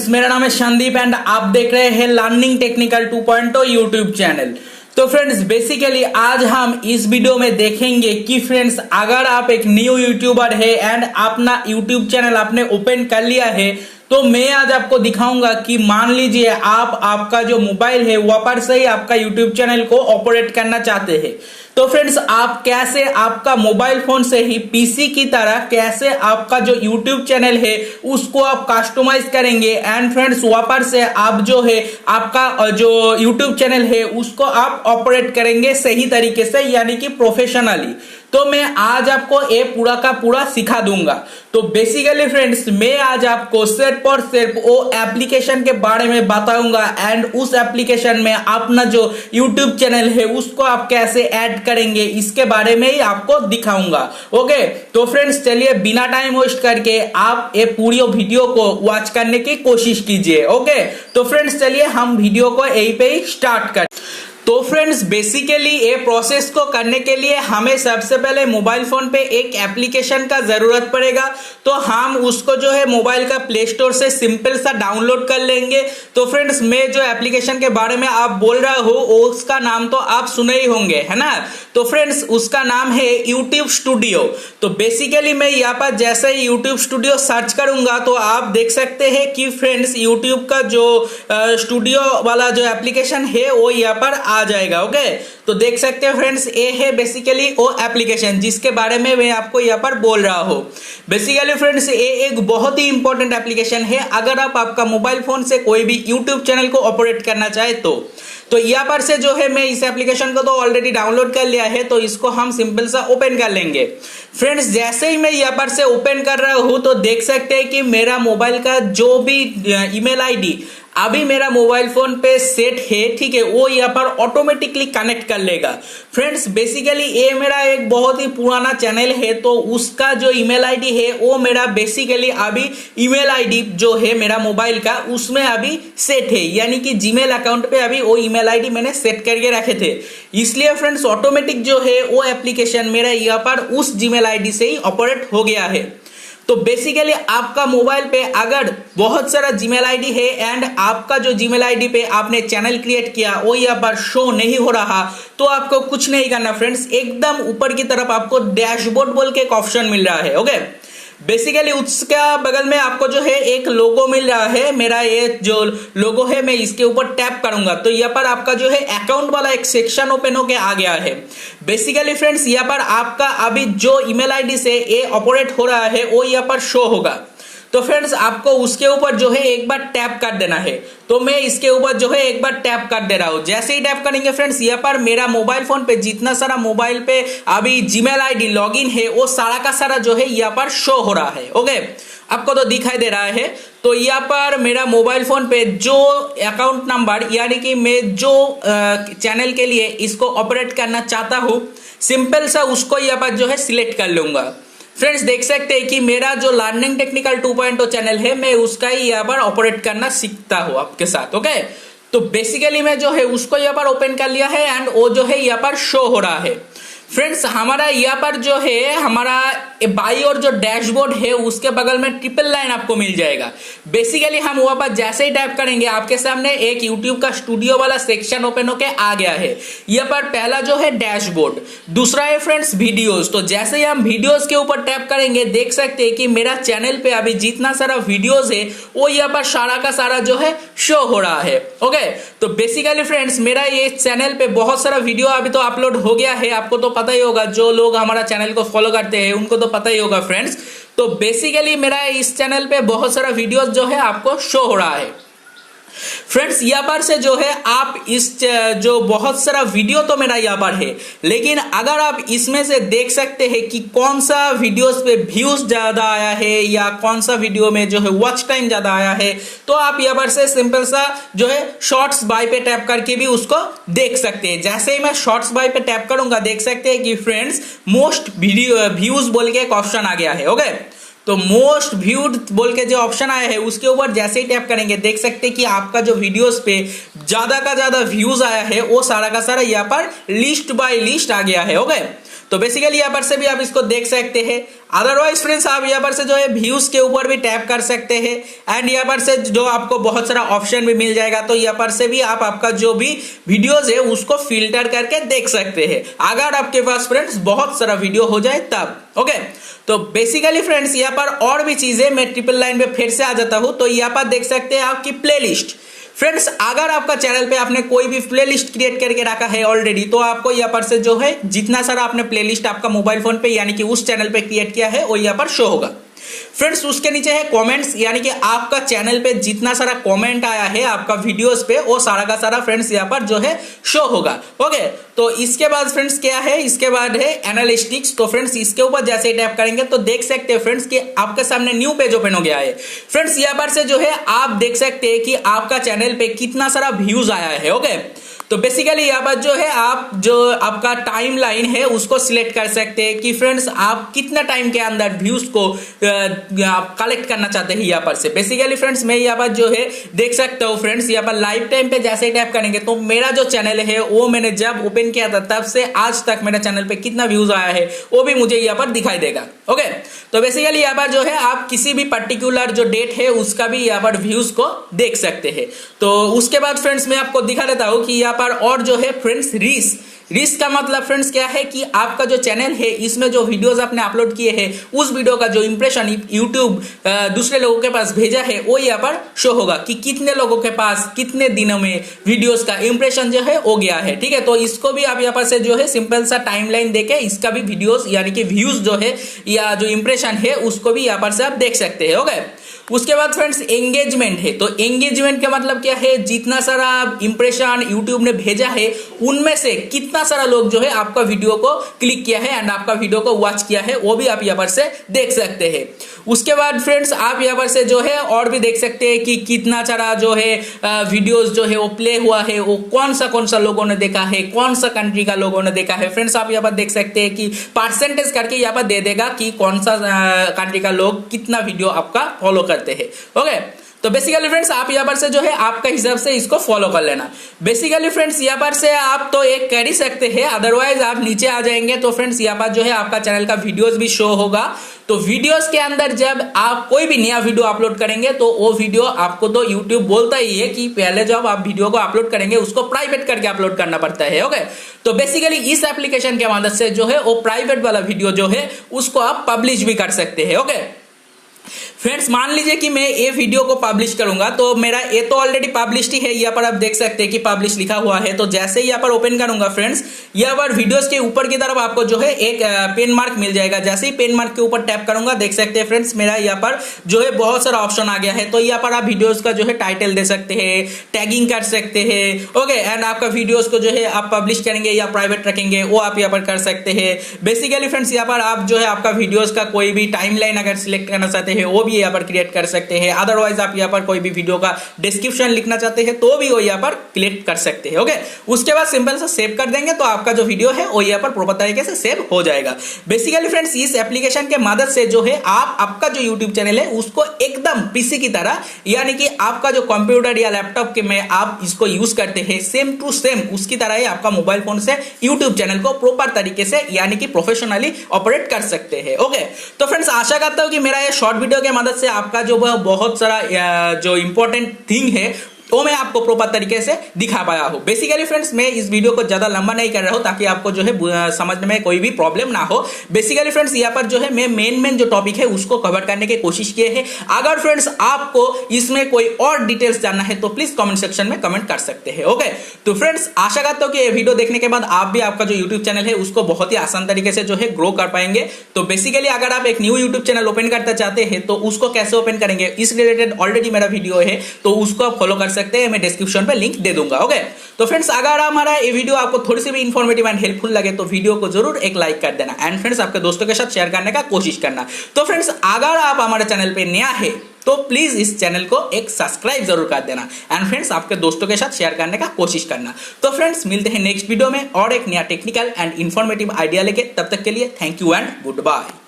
Friends, मेरा नाम है संदीप एंड आप देख रहे हैं लर्निंग टेक्निकल 2.0 यूट्यूब चैनल। तो फ्रेंड्स, बेसिकली आज हम इस वीडियो में देखेंगे कि फ्रेंड्स, अगर आप एक न्यू यूट्यूबर है एंड अपना यूट्यूब चैनल आपने ओपन कर लिया है, तो मैं आज आपको दिखाऊंगा कि मान लीजिए आप आपका जो मोबाइल है वहां पर से ही आपका यूट्यूब चैनल को ऑपरेट करना चाहते हैं। तो फ्रेंड्स, आप कैसे आपका मोबाइल फोन से ही पीसी की तरह कैसे आपका जो यूट्यूब चैनल है उसको आप कस्टमाइज करेंगे एंड फ्रेंड्स वहां पर से आप जो है आपका जो यूट्यूब चैनल है उसको आप ऑपरेट करेंगे सही तरीके से, यानी कि प्रोफेशनली। तो मैं आज आपको ये पूरा का पूरा सिखा दूंगा। तो बेसिकली फ्रेंड्स, मैं आज आपको सिर्फ और सिर्फ वो एप्लीकेशन के बारे में बताऊंगा एंड उस एप्लीकेशन में अपना जो यूट्यूब चैनल है उसको आप कैसे ऐड करेंगे इसके बारे में ही आपको दिखाऊंगा। ओके, तो फ्रेंड्स चलिए बिना टाइम वेस्ट करके आप ये पूरी वीडियो को वॉच करने की कोशिश कीजिए। ओके, तो फ्रेंड्स चलिए हम वीडियो को यहीं पे ही स्टार्ट करें। तो फ्रेंड्स, बेसिकली ये प्रोसेस को करने के लिए हमें सबसे पहले मोबाइल फोन पे एक एप्लीकेशन का जरूरत पड़ेगा। तो हम उसको जो है मोबाइल का प्ले स्टोर से सिंपल सा डाउनलोड कर लेंगे। तो फ्रेंड्स, मैं जो एप्लीकेशन के बारे में आप बोल रहा हूँ उसका नाम तो आप सुने ही होंगे, है ना। तो फ्रेंड्स, उसका नाम है यूट्यूब स्टूडियो। तो बेसिकली मैं यहाँ पर जैसे ही यूट्यूब स्टूडियो सर्च करूंगा तो आप देख सकते हैं कि फ्रेंड्स यूट्यूब का जो स्टूडियो वाला जो एप्लीकेशन है वो यहाँ पर आ जाएगा। ओके, तो देख सकते हैं फ्रेंड्स, ये है बेसिकली वो एप्लीकेशन जिसके बारे में मैं आपको यहाँ पर बोल रहा हूँ। बेसिकली फ्रेंड्स, ये एक बहुत ही इंपॉर्टेंट एप्लीकेशन है अगर आप आपका मोबाइल फोन से कोई भी यूट्यूब चैनल को ऑपरेट करना चाहे तो यहाँ पर से जो है मैं इस एप्लीकेशन को तो ऑलरेडी डाउनलोड कर लिया है, तो इसको हम सिंपल सा ओपन कर लेंगे। फ्रेंड्स, जैसे ही मैं यहाँ पर से ओपन कर रहा हूँ तो देख सकते हैं कि मेरा मोबाइल का जो भी ईमेल आईडी अभी मेरा मोबाइल फोन पे सेट है, ठीक है, वो यहाँ पर ऑटोमेटिकली कनेक्ट कर लेगा। फ्रेंड्स, बेसिकली ये मेरा एक बहुत ही पुराना चैनल है, तो उसका जो ईमेल आईडी है वो मेरा बेसिकली अभी ईमेल आईडी जो है मेरा मोबाइल का उसमें अभी सेट है, यानी कि जीमेल अकाउंट पे अभी वो ईमेल आईडी मैंने सेट करके रखे थे। इसलिए फ्रेंड्स, ऑटोमेटिक जो है वो एप्लीकेशन मेरा यहाँ पर उस जीमेल आईडी से ही ऑपरेट हो गया है। तो बेसिकली आपका मोबाइल पे अगर बहुत सारा जीमेल आईडी है एंड आपका जो जीमेल आईडी पे आपने चैनल क्रिएट किया वो यहाँ पर शो नहीं हो रहा, तो आपको कुछ नहीं करना फ्रेंड्स। एकदम ऊपर की तरफ आपको डैशबोर्ड बोल के एक ऑप्शन मिल रहा है। ओके, बेसिकली उसका बगल में आपको जो है एक लोगो मिल रहा है। मेरा ये जो लोगो है मैं इसके ऊपर टैप करूंगा तो यहाँ पर आपका जो है अकाउंट वाला एक सेक्शन ओपन होके आ गया है। बेसिकली फ्रेंड्स, यहाँ पर आपका अभी जो ईमेल आईडी से ये ऑपरेट हो रहा है वो यहाँ पर शो होगा। तो फ्रेंड्स, आपको उसके ऊपर जो है एक बार टैप कर देना है। तो मैं इसके ऊपर जो है एक बार टैप कर दे रहा हूं। जैसे ही टैप करेंगे फ्रेंड्स, यहाँ पर मेरा मोबाइल फोन पे जितना सारा मोबाइल पे अभी जीमेल आईडी लॉगिन है वो सारा का सारा जो है यहाँ पर शो हो रहा है। ओके, आपको तो दिखाई दे रहा है। तो यहाँ पर मेरा मोबाइल फोन पे जो अकाउंट नंबर, यानी कि मैं जो चैनल के लिए इसको ऑपरेट करना चाहता हूँ, सिंपल सा उसको यहाँ पर जो है सिलेक्ट कर लूंगा। फ्रेंड्स, देख सकते हैं कि मेरा जो लर्निंग टेक्निकल 2.0 चैनल है मैं उसका ही यहाँ पर ऑपरेट करना सीखता हूँ आपके साथ। ओके, तो बेसिकली मैं जो है उसको यहाँ पर ओपन कर लिया है एंड वो जो है यहाँ पर शो हो रहा है। फ्रेंड्स, हमारा यहाँ पर जो है हमारा बाई और जो डैशबोर्ड है उसके बगल में ट्रिपल लाइन आपको मिल जाएगा। बेसिकली हम वहां पर जैसे ही टाइप करेंगे आपके सामने एक यूट्यूब का स्टूडियो वाला सेक्शन ओपन होके आ गया है। यहाँ पर पहला जो है डैशबोर्ड, दूसरा है फ्रेंड्स वीडियोस। तो जैसे ही हम वीडियोस के ऊपर टैप करेंगे देख सकते हैं कि मेरा चैनल पे अभी जितना सारा वीडियोस है वो यहाँ पर सारा का सारा जो है शो हो रहा है। ओके, तो बेसिकली फ्रेंड्स, मेरा ये चैनल पे बहुत सारा वीडियो अभी तो अपलोड हो गया है। आपको तो पता ही होगा, जो लोग हमारा चैनल को फॉलो करते हैं उनको तो पता ही होगा फ्रेंड्स। तो बेसिकली मेरा इस चैनल पे बहुत सारा वीडियोस जो है आपको शो हो रहा है। फ्रेंड्स, यहाँ पर से जो है आप इस जो बहुत सारा वीडियो तो मेरा यहाँ पर है, लेकिन अगर आप इसमें से देख सकते हैं कि कौन सा वीडियोस पे व्यूज ज्यादा आया है या कौन सा वीडियो में जो है वॉच टाइम ज्यादा आया है, तो आप यहाँ पर से सिंपल सा जो है शॉर्ट्स बाय पे टैप करके भी उसको देख सकते हैं। जैसे ही मैं शॉर्ट्स बाय पे टैप करूंगा देख सकते हैं कि फ्रेंड्स मोस्ट वीडियो व्यूज बोल के एक ऑप्शन आ गया है। ओके, तो मोस्ट व्यूड बोल के जो ऑप्शन आया है उसके ऊपर जैसे ही टैप करेंगे देख सकते हैं कि आपका जो वीडियोस पे ज्यादा का ज्यादा व्यूज आया है वो सारा का सारा यहाँ पर लिस्ट बाय लिस्ट आ गया है। ओके, तो बेसिकली यहाँ पर से भी आप इसको देख सकते हैं। अदरवाइज फ्रेंड्स आप यहाँ पर से जो है व्यूज के ऊपर भी टैप कर सकते हैं एंड यहाँ पर से जो आपको बहुत सारा ऑप्शन भी मिल जाएगा, तो यहाँ पर से भी आप आपका जो भी वीडियोस है उसको फिल्टर करके देख सकते हैं अगर आपके पास फ्रेंड्स बहुत सारा वीडियो हो जाए तब। ओके, तो बेसिकली फ्रेंड्स यहाँ पर और भी चीजें मैं ट्रिपल लाइन पे फिर से आ जाता हूं, तो यहाँ पर देख सकते हैं आपकी प्लेलिस्ट। फ्रेंड्स अगर आपका चैनल पे आपने कोई भी प्लेलिस्ट क्रिएट करके रखा है ऑलरेडी, तो आपको यहाँ पर से जो है जितना सारा आपने प्लेलिस्ट आपका मोबाइल फोन पे यानी कि उस चैनल पे क्रिएट किया है वो यहाँ पर शो होगा। फ्रेंड्स उसके नीचे है कमेंट्स, यानी कि आपका चैनल पे जितना सारा कमेंट आया है आपका वीडियोस पे वो सारा का सारा फ्रेंड्स यहाँ पर जो है शो होगा। ओके, तो इसके बाद फ्रेंड्स क्या है, इसके बाद है एनालिटिक्स। तो फ्रेंड्स इसके ऊपर जैसे ही टैप करेंगे तो देख सकते हैं फ्रेंड्स कि आपके सामने न्यू पेज ओपन हो गया है। फ्रेंड्स यहाँ पर से जो है आप देख सकते हैं कि आपका चैनल पे कितना सारा व्यूज आया है। ओके, तो बेसिकली यहाँ पर जो है आप जो आपका टाइम लाइन है उसको सिलेक्ट कर सकते हैं कि फ्रेंड्स आप कितना टाइम के अंदर व्यूज को आप कलेक्ट करना चाहते हैं। यहाँ पर से बेसिकली फ्रेंड्स मैं यहाँ पर जो है देख सकता हूँ फ्रेंड्स यहाँ पर लाइफ टाइम पे जैसे ही टैप करेंगे तो मेरा जो चैनल है वो मैंने जब ओपन किया था तब से आज तक मेरे चैनल पे कितना व्यूज आया है वो भी मुझे यहाँ पर दिखाई देगा। ओके, तो बेसिकली यहाँ पर जो है आप किसी भी पर्टिकुलर जो डेट है उसका भी यहाँ पर व्यूज को देख सकते हैं। तो उसके बाद फ्रेंड्स मैं आपको दिखा देता हूँ कि यहाँ पर और जो है फ्रेंड्स रीच का मतलब फ्रेंड्स क्या है कि आपका जो चैनल है इसमें जो वीडियोस आपने अपलोड किए हैं उस वीडियो का जो इंप्रेशन यूट्यूब दूसरे लोगों के पास भेजा है वो यहाँ पर शो होगा कि कितने लोगों के पास कितने दिनों में वीडियोस का इंप्रेशन जो है हो गया है। ठीक है, तो इसको भी आप यहाँ पर से जो है सिंपल सा टाइमलाइन देके इसका भी वीडियोस यानी कि व्यूज जो है या जो इंप्रेशन है उसको भी यहाँ पर से आप देख सकते हैं। ओके, उसके बाद फ्रेंड्स एंगेजमेंट है। तो एंगेजमेंट का मतलब क्या है, जितना सारा इंप्रेशन यूट्यूब ने भेजा है उनमें से कितना सारा लोग जो है आपका वीडियो को क्लिक किया है एंड आपका वीडियो को वॉच किया है वो भी आप यहाँ पर से देख सकते हैं। उसके बाद फ्रेंड्स आप यहाँ पर से जो है और भी देख सकते हैं कि कितना सारा जो है वीडियोस जो है वो प्ले हुआ है, वो कौन सा लोगों ने देखा है, कौन सा कंट्री का लोगों ने देखा है। फ्रेंड्स आप यहाँ पर देख सकते हैं कि परसेंटेज करके यहाँ पर दे देगा कि कौन सा कंट्री का लोग कितना वीडियो आपका फॉलो करते हैं। ओके, तो बेसिकली फ्रेंड्स आप यहाँ पर से जो है आपका हिसाब से इसको फॉलो कर लेना। बेसिकली फ्रेंड्स यहाँ पर से आप तो एक कर ही सकते हैं, अदरवाइज आप नीचे आ जाएंगे तो फ्रेंड्स यहाँ पर जो है आपका चैनल का वीडियोस भी शो होगा। तो वीडियोस के अंदर जब आप कोई भी नया वीडियो अपलोड करेंगे तो वो वीडियो आपको तो यूट्यूब बोलता ही है कि पहले जब आप वीडियो को अपलोड करेंगे उसको प्राइवेट करके अपलोड करना पड़ता है। ओके, तो बेसिकली इस एप्लीकेशन के मदद से जो है वो प्राइवेट वाला वीडियो जो है उसको आप पब्लिश भी कर सकते हैं। ओके फ्रेंड्स, मान लीजिए कि मैं ये वीडियो को पब्लिश करूंगा तो मेरा ये तो ऑलरेडी पब्लिश ही है, यहाँ पर आप देख सकते हैं कि पब्लिश लिखा हुआ है। तो जैसे ही यहाँ पर ओपन करूंगा फ्रेंड्स, यहाँ पर वीडियोस के ऊपर की तरफ आपको जो है एक पेन मार्क मिल जाएगा। जैसे ही पेन मार्क के ऊपर टैप करूंगा देख सकते हैं फ्रेंड्स मेरा यहाँ पर जो है बहुत सारा ऑप्शन आ गया है। तो यहाँ पर आप वीडियोस का जो है टाइटल दे सकते हैं, टैगिंग कर सकते हैं। ओके, एंड आपका वीडियोस को जो है आप पब्लिश करेंगे या प्राइवेट रखेंगे वो आप यहाँ पर कर सकते हैं। बेसिकली फ्रेंड्स यहाँ पर आप जो है आपका वीडियोस का कोई भी टाइमलाइन अगर सिलेक्ट करना चाहते हैं वो भी यहाँ पर क्रिएट कर सकते हैं। अदरवाइज आप यहाँ पर कोई भी वीडियो का डिस्क्रिप्शन लिखना चाहते हैं तो भी वो यहाँ पर क्लिक कर सकते हैं। ओके, उसके बाद सिंपल सा सेव कर देंगे तो आपका जो वीडियो है वो यहाँ पर प्रॉपर तरीके से सेव हो जाएगा। बेसिकली फ्रेंड्स इस एप्लीकेशन के मदद से जो है आप आपका जो यूट्यूब चैनल है उसको एकदम पीसी की तरह यानी कि आपका जो कंप्यूटर या लैपटॉप के में आप इसको यूज करते हैं सेम टू सेम उसकी तरह ही आपका मोबाइल फोन से यूट्यूब चैनल को प्रॉपर तरीके से यानी कि प्रोफेशनली ऑपरेट कर सकते हैं। ओके, तो फ्रेंड्स आशा करता हूं कि मेरा ये शॉर्ट वीडियो के मदद से आपका जो बहुत सारा जो इंपॉर्टेंट थिंग है तो मैं आपको प्रॉपर तरीके से दिखा पाया हूं। बेसिकली फ्रेंड्स मैं इस वीडियो को ज्यादा लंबा नहीं कर रहा हूं ताकि आपको जो है समझने में कोई भी प्रॉब्लम ना हो। बेसिकली फ्रेंड्स यहाँ पर जो है मैं मेन जो टॉपिक है उसको कवर करने की कोशिश किए हैं। अगर फ्रेंड्स आपको इसमें कोई और डिटेल्स जानना है तो प्लीज कमेंट सेक्शन में कमेंट कर सकते हैं। ओके, तो फ्रेंड्स आशा करता हूं कि ये वीडियो देखने के बाद आप भी आपका जो यूट्यूब चैनल है उसको बहुत ही आसान तरीके से जो है ग्रो कर पाएंगे। तो बेसिकली अगर आप एक न्यू यूट्यूब चैनल ओपन करना चाहते हैं तो उसको कैसे ओपन करेंगे इस रिलेटेड ऑलरेडी मेरा वीडियो है तो उसको आप फॉलो कर सकते हैं, मैं डिस्क्रिप्शन पे लिंक दे दूंगा। ओके, तो फ्रेंड्स अगर हमारा ये वीडियो आपको थोड़ी सी भी इंफॉर्मेटिव एंड हेल्पफुल लगे तो वीडियो को जरूर एक लाइक कर देना एंड फ्रेंड्स आपके दोस्तों के साथ शेयर करने का कोशिश करना। तो फ्रेंड्स अगर आप हमारे चैनल पे नया है तो प्लीज इस चैनल को एक सब्सक्राइब जरूर कर देना एंड फ्रेंड्स आपके दोस्तों के साथ शेयर करने का कोशिश करना। तो फ्रेंड्स मिलते हैं नेक्स्ट वीडियो में और एक नया टेक्निकल एंड इंफॉर्मेटिव आइडिया लेके, तब तक के लिए thank you and good bye.